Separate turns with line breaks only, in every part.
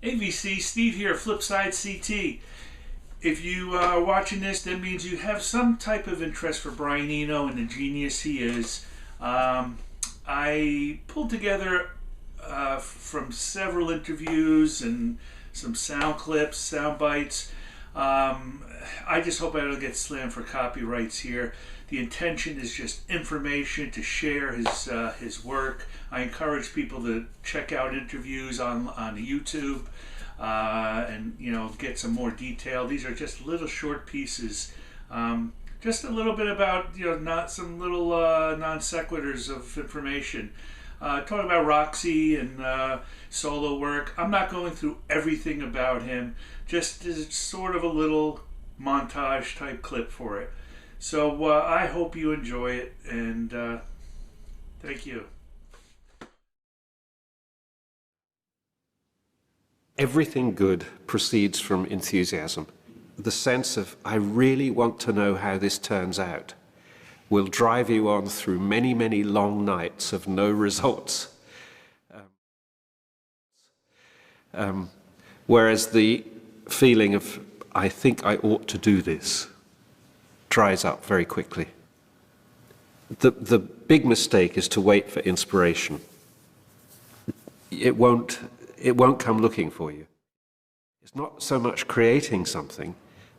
AVC, Steve here, FlipSideCT. If you are watching this, that means you have some type of interest for Brian Eno and the genius he is. I pulled together from several interviews and some sound clips, sound bites. I just hope I don't get slammed for copyrights here. The intention is just information to share his work. I encourage people to check out interviews on YouTube and get some more detail. These are just little short pieces, just a little bit about not some little non sequiturs of information. Talking about Roxy and solo work. I'm not going through everything about him. Just as sort of a little montage type clip for it. So I hope you enjoy it, and thank you.
Everything good proceeds from enthusiasm. The sense of, I really want to know how this turns out, will drive you on through many, many long nights of no results. Whereas the feeling of, I think I ought to do this, dries up very quickly. The big mistake is to wait for inspiration. It won't come looking for you. It's not so much creating something,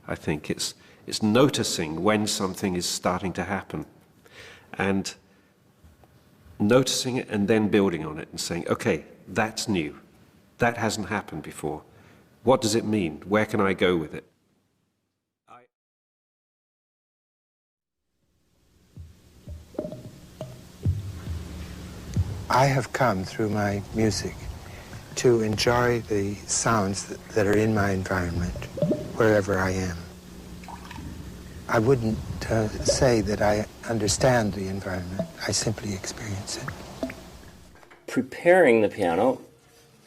I think, it's noticing when something is starting to happen, and noticing it and then building on it and saying, okay, that's new. That hasn't happened before. What does it mean? Where can I go with it?
I have come through my music to enjoy the sounds that are in my environment, wherever I am. I wouldn't say that I understand the environment. I simply experience it.
Preparing the piano,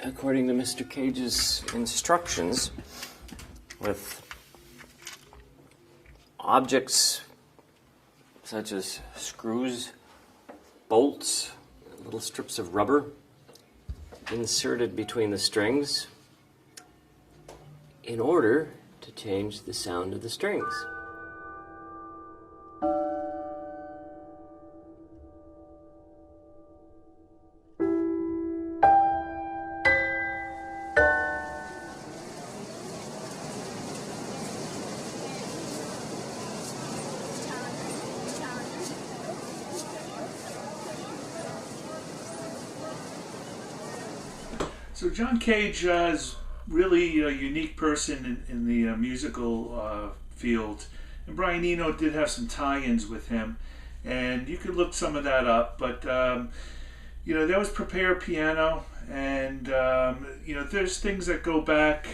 according to Mr. Cage's instructions, with objects such as screws, bolts, little strips of rubber inserted between the strings in order to change the sound of the strings.
So John Cage is really a unique person in the musical field, and Brian Eno did have some tie-ins with him, and you could look some of that up. But there was prepared piano, and there's things that go back,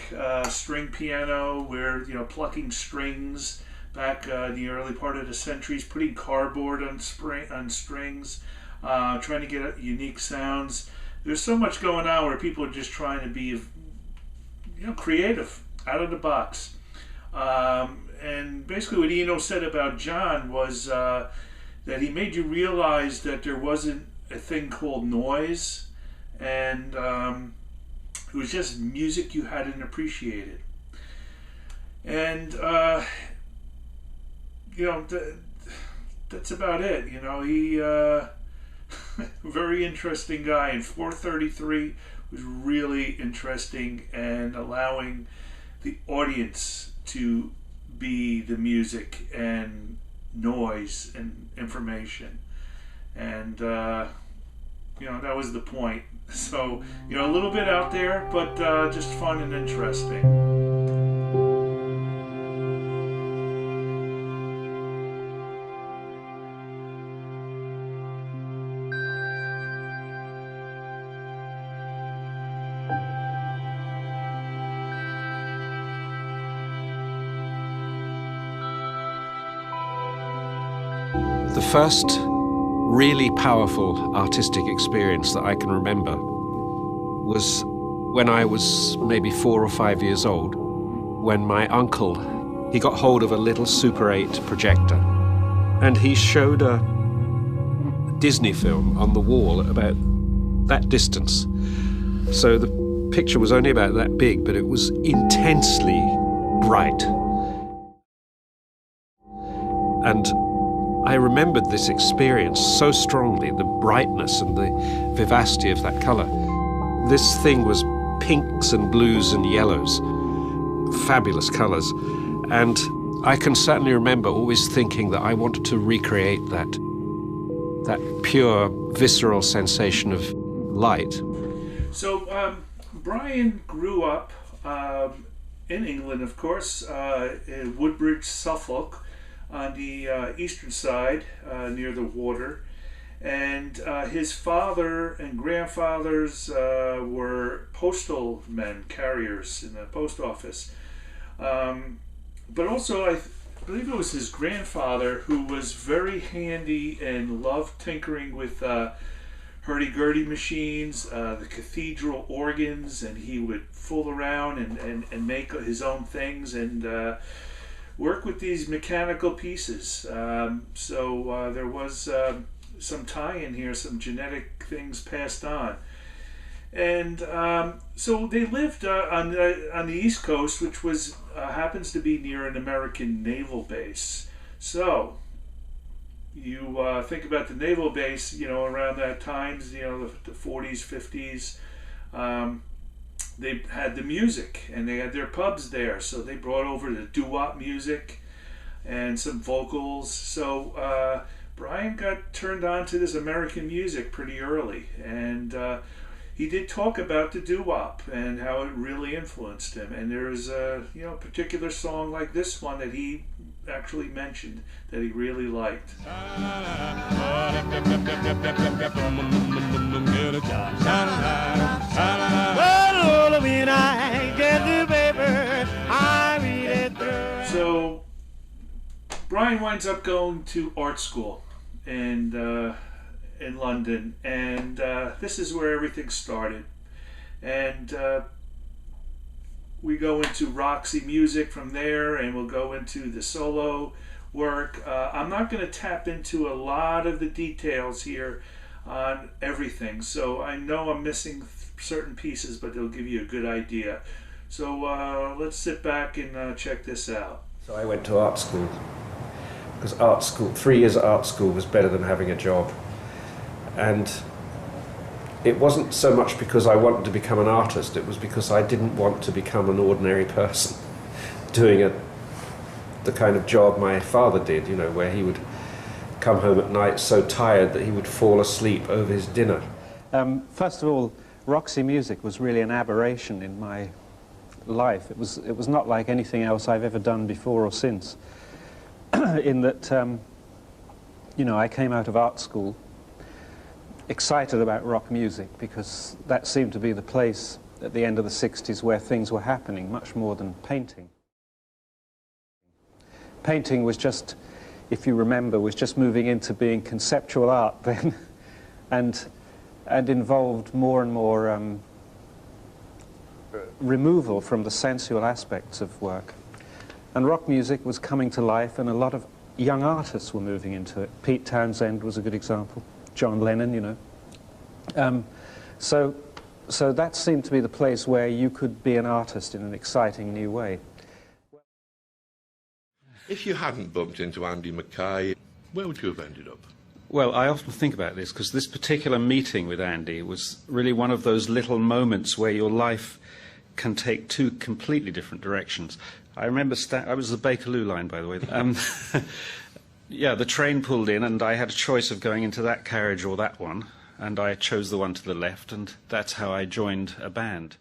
string piano, where plucking strings back in the early part of the centuries, putting cardboard on strings, trying to get unique sounds. There's so much going on where people are just trying to be, creative, out of the box. And basically what Eno said about John was that he made you realize that there wasn't a thing called noise, and it was just music you hadn't appreciated. And, that's about it. He... very interesting guy, and 433 was really interesting, and allowing the audience to be the music and noise and information, and that was the point. So a little bit out there, but just fun and interesting.
The first really powerful artistic experience that I can remember was when I was maybe 4 or 5 years old, when my uncle, he got hold of a little Super 8 projector, and he showed a Disney film on the wall at about that distance. So the picture was only about that big, but it was intensely bright. And I remembered this experience so strongly, the brightness and the vivacity of that colour. This thing was pinks and blues and yellows, fabulous colours. And I can certainly remember always thinking that I wanted to recreate that pure, visceral sensation of light.
So Brian grew up in England, of course, in Woodbridge, Suffolk, on the eastern side, near the water. And his father and grandfathers were postal men, carriers in the post office. But also, I believe it was his grandfather who was very handy and loved tinkering with hurdy-gurdy machines, the cathedral organs, and he would fool around and make his own things and work with these mechanical pieces. So there was some tie-in here, some genetic things passed on. And so they lived on the East Coast, which was happens to be near an American naval base. So you think about the naval base, around that times, the 40s, 50s. They had the music, and they had their pubs there. So they brought over the doo-wop music and some vocals. So Brian got turned on to this American music pretty early, and he did talk about the doo-wop and how it really influenced him. And there's a particular song like this one that he actually mentioned that he really liked. So Brian winds up going to art school and in London, and this is where everything started. And we go into Roxy music from there, and we'll go into the solo work. I'm not going to tap into a lot of the details here on everything, so I know I'm missing certain pieces, but they'll give you a good idea. So let's sit back and check this out.
So I went to art school, because art school, 3 years at art school was better than having a job. And it wasn't so much because I wanted to become an artist, it was because I didn't want to become an ordinary person doing the kind of job my father did, where he would come home at night so tired that he would fall asleep over his dinner.
First of all, Roxy music was really an aberration in my life. It was not like anything else I've ever done before or since, in that, I came out of art school excited about rock music, because that seemed to be the place at the end of the 60s where things were happening, much more than painting. Painting was just, if you remember, was just moving into being conceptual art then, and involved more and more removal from the sensual aspects of work. And rock music was coming to life, and a lot of young artists were moving into it. Pete Townsend was a good example. John Lennon, So that seemed to be the place where you could be an artist in an exciting new way.
If you hadn't bumped into Andy Mackay, where would you have ended up?
Well, I often think about this, because this particular meeting with Andy was really one of those little moments where your life can take two completely different directions. I remember, I was the Bakerloo line, by the way. Yeah, the train pulled in, and I had a choice of going into that carriage or that one, and I chose the one to the left, and that's how I joined a band.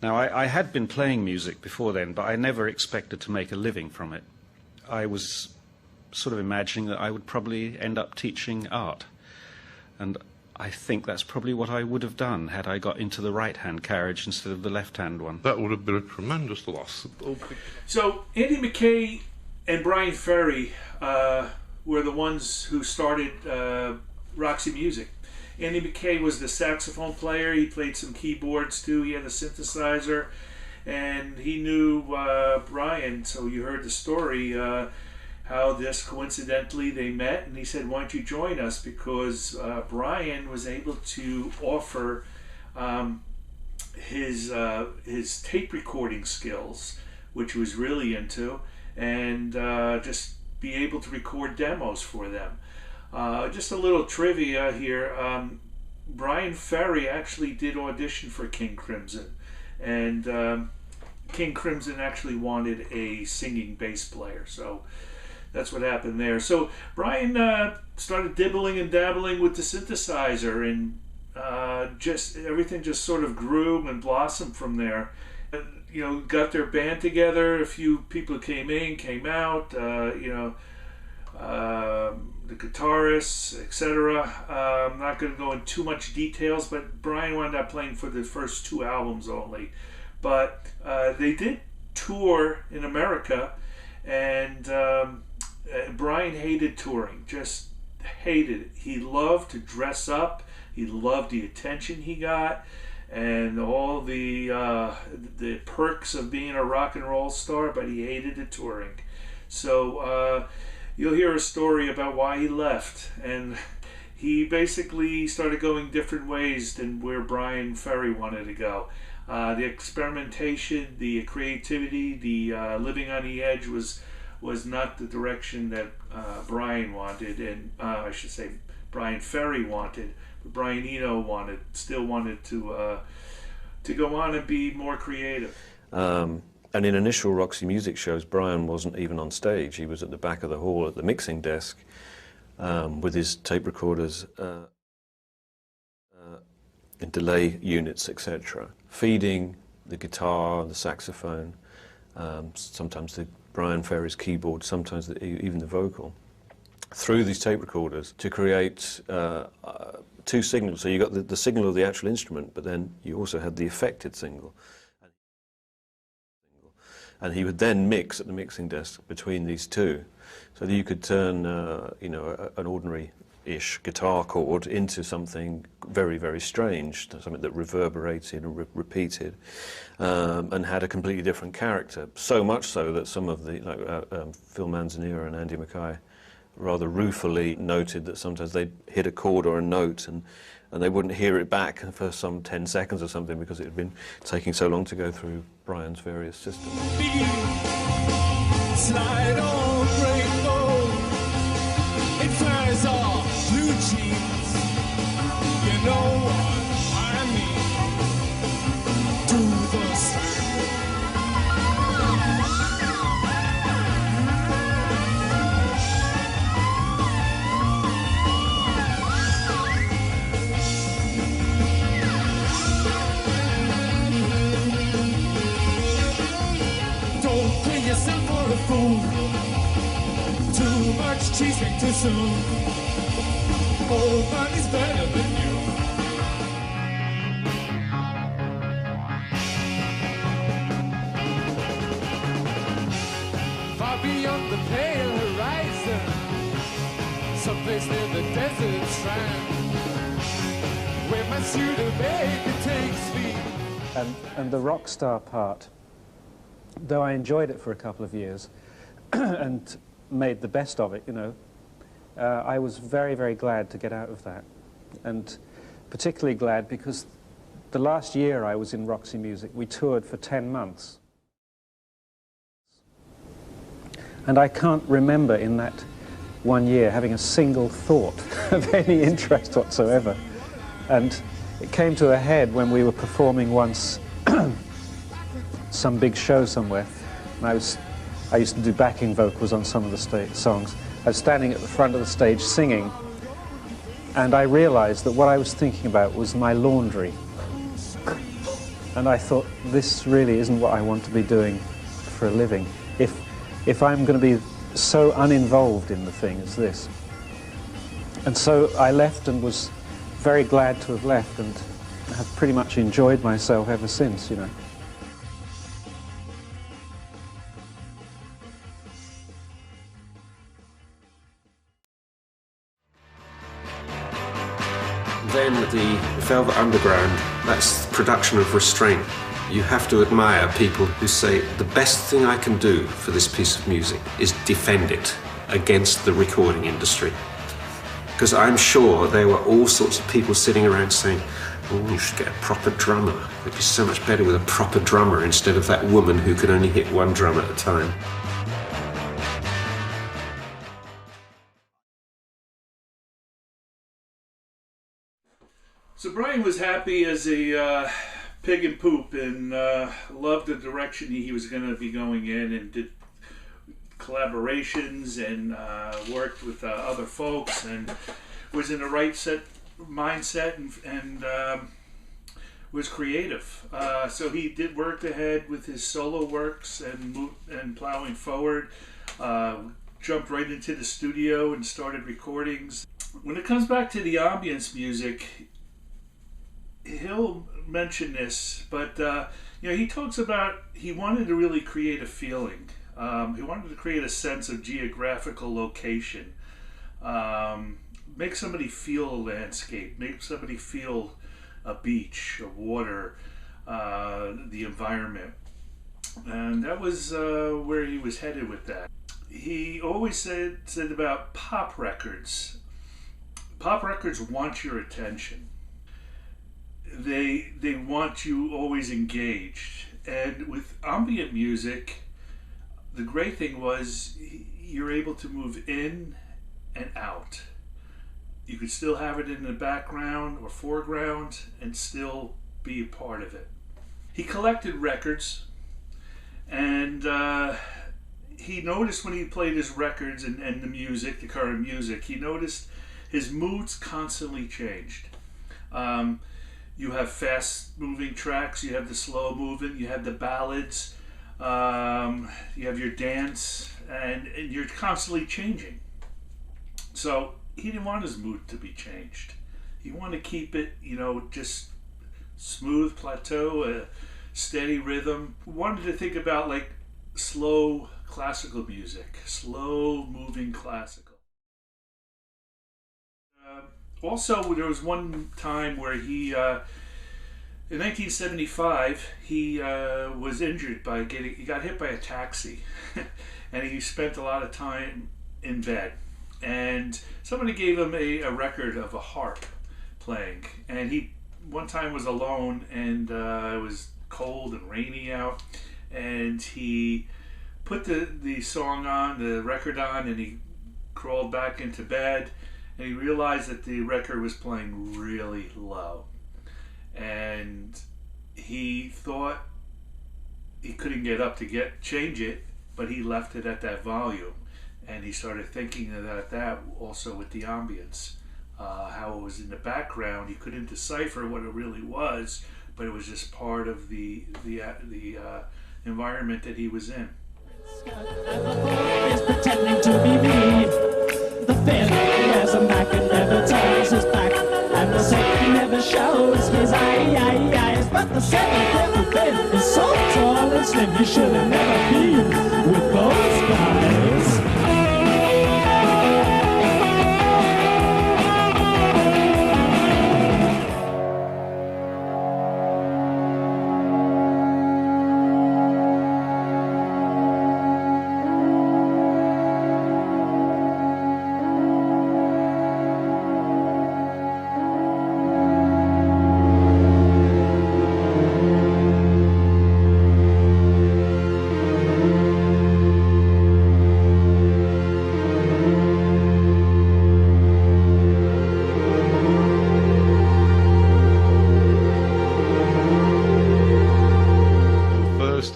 Now, I had been playing music before then, but I never expected to make a living from it. I was sort of imagining that I would probably end up teaching art, and I think that's probably what I would have done had I got into the right-hand carriage instead of the left-hand one.
That would have been a tremendous loss.
So Andy Mackay and Brian Ferry were the ones who started Roxy Music. Andy Mackay was the saxophone player. He played some keyboards too. He had a synthesizer, and he knew Brian. So you heard the story how this coincidentally they met, and he said, "Why don't you join us?" Because Brian was able to offer his tape recording skills, which he was really into, and just be able to record demos for them. Just a little trivia here. Brian Ferry actually did audition for King Crimson, and King Crimson actually wanted a singing bass player, so that's what happened there. So Brian started dibbling and dabbling with the synthesizer, and just everything just sort of grew and blossomed from there. And, you know, got their band together. A few people came in, came out. The guitarists, etc. I'm not going to go into too much details, but Brian wound up playing for the first 2 albums only. But they did tour in America, and Brian hated touring, just hated it. He loved to dress up. He loved the attention he got, and all the perks of being a rock and roll star, but he hated the touring. So you'll hear a story about why he left, and he basically started going different ways than where Brian Ferry wanted to go. The experimentation, the creativity, the living on the edge was not the direction that Brian wanted, and I should say Brian Ferry wanted. But Brian Eno still wanted to go on and be more creative.
And in initial Roxy music shows, Brian wasn't even on stage. He was at the back of the hall at the mixing desk with his tape recorders and delay units, etc., feeding the guitar, the saxophone, sometimes the Brian Ferry's keyboard, sometimes even the vocal, through these tape recorders to create 2 signals. So you got the signal of the actual instrument, but then you also had the affected signal. And he would then mix at the mixing desk between these 2, so that you could turn, an ordinary-ish guitar chord into something very, very strange, something that reverberated and repeated, and had a completely different character. So much so that some of the, Phil Manzanera and Andy Mackay, rather ruefully noted that sometimes they'd hit a chord or a note and they wouldn't hear it back for some 10 seconds or something because it had been taking so long to go through Brian's various systems.
Slide on, break on. It flies off blue jeans. You know what I mean. Do the same. Yourself for a fool. Too much cheesecake too soon. Old money's better than you. Far beyond the pale horizon, someplace near the desert strand, where my Studebaker takes me.
And the rock star part, though I enjoyed it for a couple of years and made the best of it, I was very, very glad to get out of that. And particularly glad because the last year I was in Roxy Music, we toured for 10 months. And I can't remember in that 1 year having a single thought of any interest whatsoever. And it came to a head when we were performing once some big show somewhere, and I used to do backing vocals on some of the songs. I was standing at the front of the stage singing, and I realized that what I was thinking about was my laundry. And I thought, this really isn't what I want to be doing for a living. If I'm going to be so uninvolved in the thing as this. And so I left and was very glad to have left, and have pretty much enjoyed myself ever since,
Then the Velvet Underground, that's the production of restraint. You have to admire people who say, the best thing I can do for this piece of music is defend it against the recording industry. Because I'm sure there were all sorts of people sitting around saying, Oh, you should get a proper drummer. It'd be so much better with a proper drummer instead of that woman who could only hit one drum at a time.
So Brian was happy as a pig in poop, and loved the direction he was going to be going in, and did collaborations and worked with other folks, and was in the right mindset and was creative. So he did work ahead with his solo works and plowing forward. Jumped right into the studio and started recordings. When it comes back to the ambience music, he'll mention this, but he talks about he wanted to really create a feeling. He wanted to create a sense of geographical location, make somebody feel a landscape, make somebody feel a beach, a water, the environment, and that was where he was headed with that. He always said about pop records. Pop records want your attention. They want you always engaged. And with ambient music, the great thing was you're able to move in and out. You could still have it in the background or foreground and still be a part of it. He collected records, and he noticed when he played his records and the music, the current music, he noticed his moods constantly changed. You have fast-moving tracks, you have the slow-moving, you have the ballads, you have your dance, and you're constantly changing. So he didn't want his mood to be changed. He wanted to keep it, just smooth plateau, a steady rhythm. He wanted to think about like slow classical music, slow-moving classical. Also, there was one time where he, in 1975, he was injured by he got hit by a taxi, and he spent a lot of time in bed. And somebody gave him a record of a harp playing, and he one time was alone, and it was cold and rainy out, and he put the song on, the record on, and he crawled back into bed. And he realized that the record was playing really low, and he thought he couldn't get up to change it, but he left it at that volume, and he started thinking about that also with the ambience, how it was in the background. He couldn't decipher what it really was, but it was just part of the environment that he was in.
Is pretending to be me. The fifth wears a back and never turns his back, and the sixth never shows his eyes. But the seventh, the fifth is so tall and slim, you should have never been with those guys.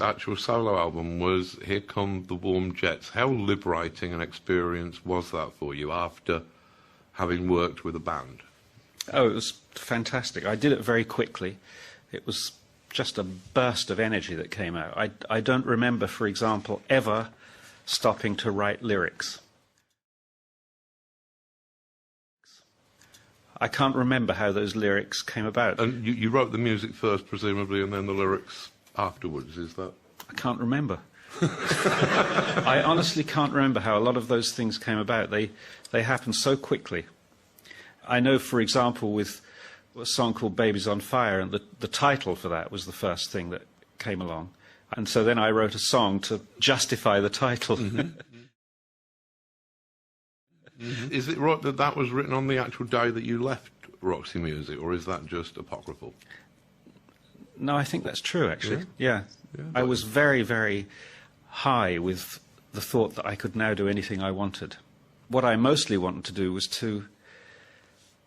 Actual solo album was Here Come the Warm Jets. How liberating an experience was that for you after having worked with a band?
Oh, it was fantastic. I did it very quickly. It was just a burst of energy that came out. I don't remember, for example, ever stopping to write lyrics. I can't remember how those lyrics came about.
And you wrote the music first, presumably, and then the lyrics afterwards, is that?
I can't remember. I honestly can't remember how a lot of those things came about. They happened so quickly. I know, for example, with a song called Babies on Fire, and the title for that was the first thing that came along. And so then I wrote a song to justify the title.
Mm-hmm. Mm-hmm. Is it right that that was written on the actual day that you left Roxy music, or is that just apocryphal?
No, I think that's true, actually.
Yeah.
I was very, very high with the thought that I could now do anything I wanted. What I mostly wanted to do was to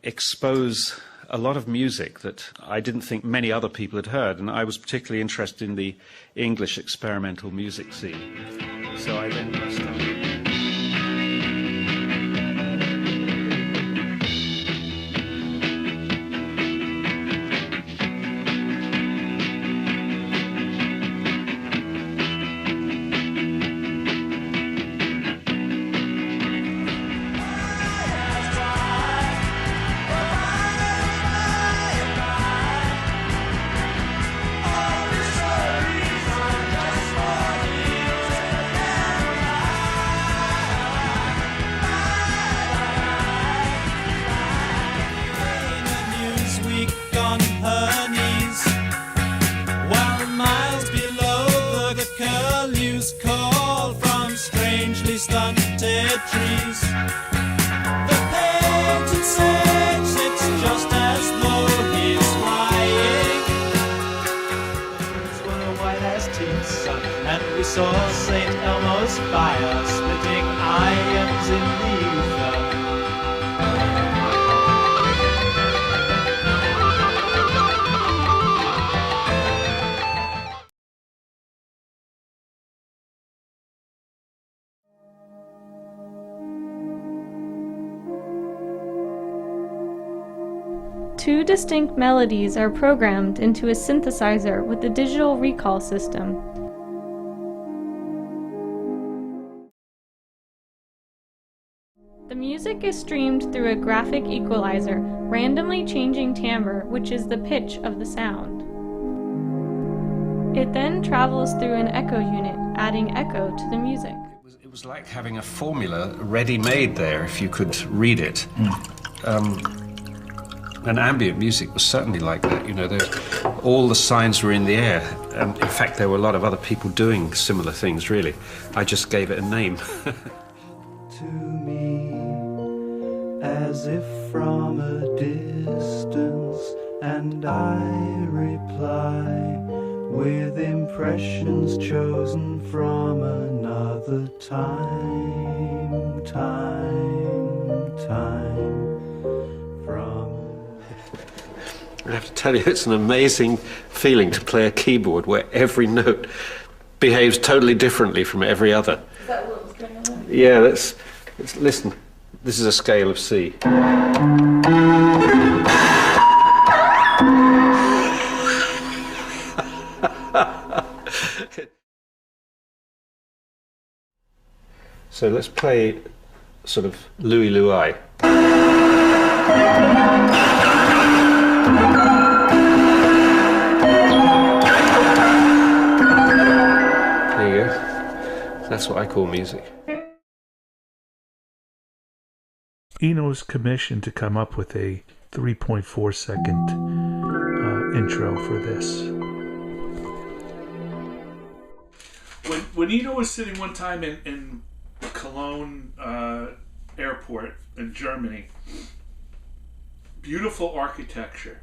expose a lot of music that I didn't think many other people had heard, and I was particularly interested in the English experimental music scene. So I then started...
Trees. The painted sage sits just as though he's flying. When a white as teen sun, and we saw St. Elmo's fire splitting irons in the ether.
Two distinct melodies are programmed into a synthesizer with a digital recall system. The music is streamed through a graphic equalizer, randomly changing timbre, which is the pitch of the sound. It then travels through an echo unit, adding echo to the music.
It was like having a formula ready-made there, if you could read it. And ambient music was certainly like that, you know, all the signs were in the air. In fact, there were a lot of other people doing similar things, really. I just gave it a name.
To me, as if from a distance, and I reply with impressions chosen from another time, from...
I have to tell you, it's an amazing feeling to play a keyboard where every note behaves totally differently from every other.
Is that what was going on?
Yeah, let's listen. This is a scale of C. So let's play sort of Louie Louie. There you go. That's what I call music.
Eno's commissioned to come up with a 3.4 second intro for this. When Eno was sitting one time in Cologne airport in Germany, beautiful architecture,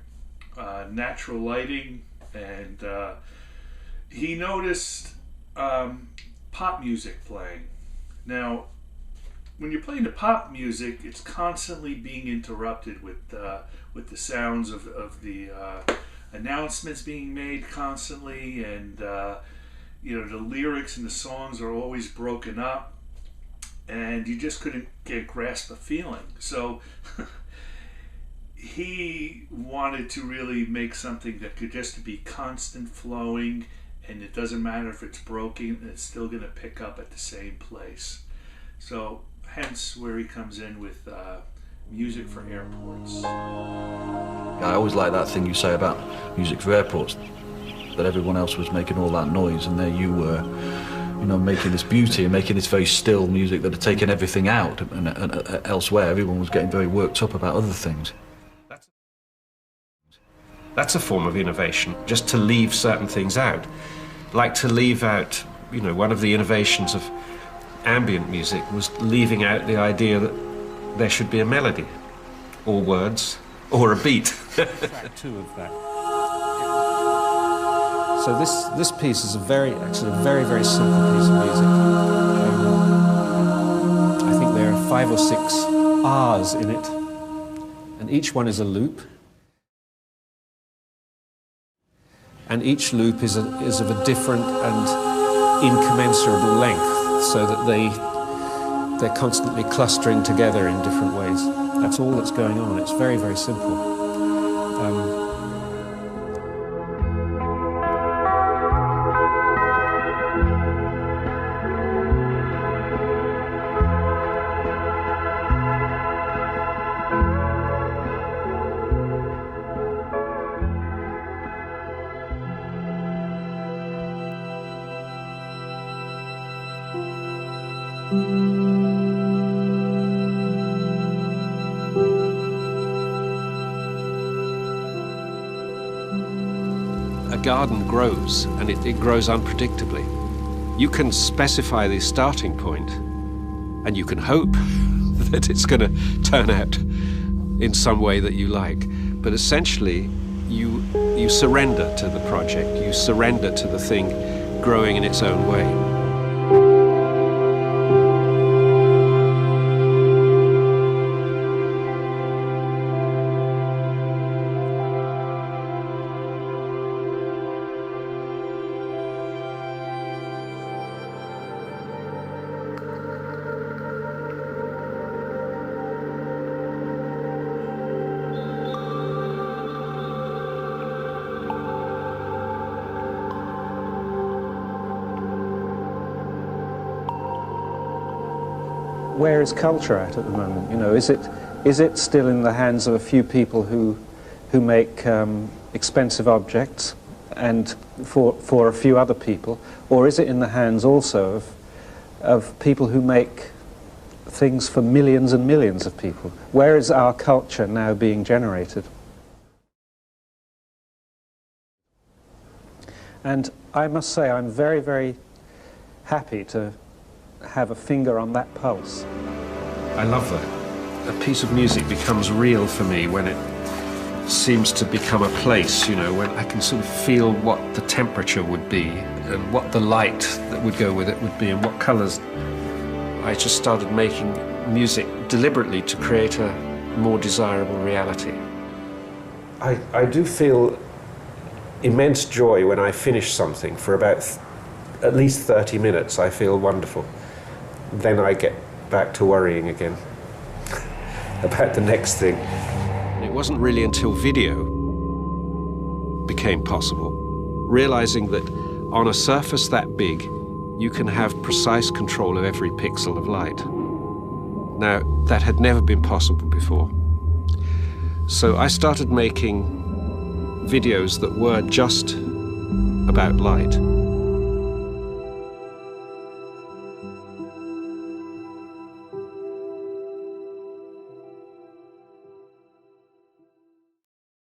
natural lighting, and he noticed pop music playing. Now, when you're playing the pop music, it's constantly being interrupted with the sounds of the announcements being made constantly, and you know, the lyrics and the songs are always broken up, and you just couldn't grasp the feeling. So he wanted to really make something that could just be constant flowing, and it doesn't matter if it's broken, it's still going to pick up at the same place. So hence where he comes in with music for airports.
I always like that thing you say about music for airports, that everyone else was making all that noise, and there you were, you know, making this beauty and making this very still music that had taken everything out, and elsewhere everyone was getting very worked up about other things.
That's a form of innovation, just to leave certain things out. Like to leave out, you know, one of the innovations of ambient music was leaving out the idea that there should be a melody, or words, or a beat.
Track 2 of that. So this piece is actually a very, very simple piece of music. I think there are 5 or 6 R's in it, and each one is a loop. And each loop is of a different and incommensurable length, so that they're constantly clustering together in different ways. That's all that's going on. It's very, very simple.
A garden grows, and it grows unpredictably. You can specify the starting point, and you can hope that it's going to turn out in some way that you like. But essentially, you surrender to the project. You surrender to the thing growing in its own way.
Where is culture at the moment? You know, is it still in the hands of a few people who make expensive objects, and for a few other people, or is it in the hands also of people who make things for millions and millions of people? Where is our culture now being generated? And I must say, I'm very, very happy to have a finger on that pulse.
I love that. A piece of music becomes real for me when it seems to become a place, you know, when I can sort of feel what the temperature would be and what the light that would go with it would be and what colours. I just started making music deliberately to create a more desirable reality. I do feel immense joy when I finish something. For about at least 30 minutes I feel wonderful. Then I get back to worrying again about the next thing. It wasn't really until video became possible, realizing that on a surface that big, you can have precise control of every pixel of light. Now, that had never been possible before. So I started making videos that were just about light.